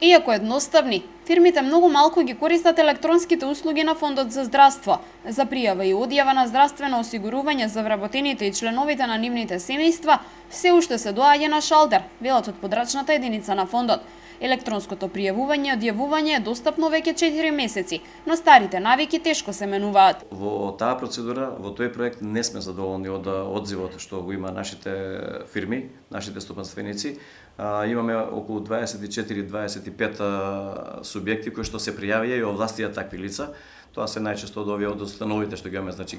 Иако едноставни, фирмите многу малку ги користат електронските услуги на Фондот за здравство. За пријава и одјава на здравствено осигурување за вработените и членовите на нивните семејства се уште се доаѓа на шалтер, велат од подрачната единица на фондот. Електронското пријавување и одјавување е достапно веќе 4 месеци, но старите навики тешко се менуваат. Во таа процедура, во тој проект не сме задоволни од одзивот што го има нашите фирми, нашите стопанственици. Имаме околу 24-25 субјекти кои што се пријавија и овластија такви лица. Тоа се најчесто од овие од установите што ги имаме, значи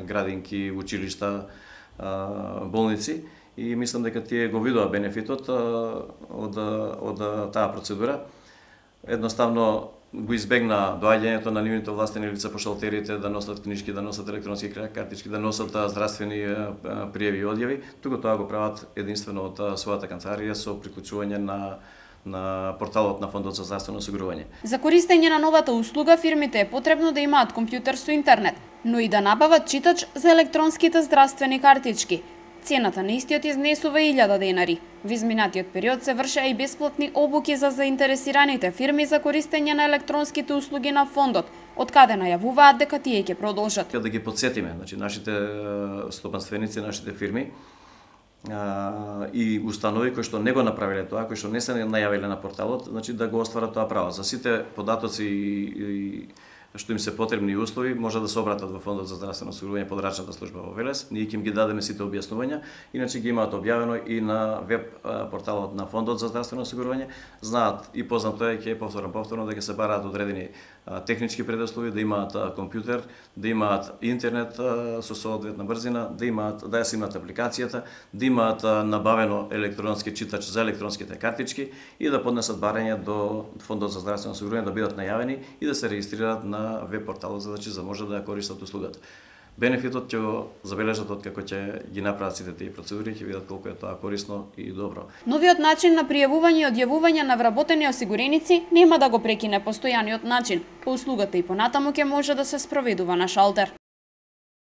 градинки, училишта, болници. И мислам дека тие го видоа бенефитот од таа процедура. Едноставно го избегна доаѓањето на нивните овластени лица по шалтерите да носат книжки, да носат електронски картички, да носат здравствени пријави и одјави, туку тоа го прават единствено од својата канцеларија со приклучување на порталот на Фондот за здравствено осигурување. За користење на новата услуга фирмите е потребно да имаат компјутер со интернет, но и да набават читач за електронските здравствени картички. Цената на истиот изнесува 1000 денари. Во изминатиот период се вршеа и бесплатни обуки за заинтересираните фирми за користење на електронските услуги на фондот, од каде најавуваат дека тие ќе продолжат. Да ги потсетиме, значи нашите стопанственици, нашите фирми и установи кои што не го направиле тоа, кои што не се најавиле на порталот, значи да го остварат тоа право. За сите податоци и што им се потребни услови, може да се обратат во Фондот за здравствено осигурување, подрачната служба во Велес. Ние ќе им ги дадеме сите објаснувања, иначе ги имаат објавено и на веб порталот на Фондот за здравствено осигурување. Знаат и познато е, ќе повторно дека се бараат одредени технички предуслови, да имаат компјутер, да имаат интернет со соодветна брзина, да имаат апликацијата, да имаат набавено електронски читач за електронските картички и да поднесат барање до Фондот за здравствено осигурување, да бидат најавени и да се регистрираат на веб порталот за може да ја користат услугата. Бенефитот ќе го забележат откако ќе ги направат сите тие процедури, ќе видат колку е тоа корисно и добро. Новиот начин на пријавување и одјавување на вработени осигуреници нема да го прекине постојаниот начин, па услугата и понатаму ќе може да се спроведува на шалтер.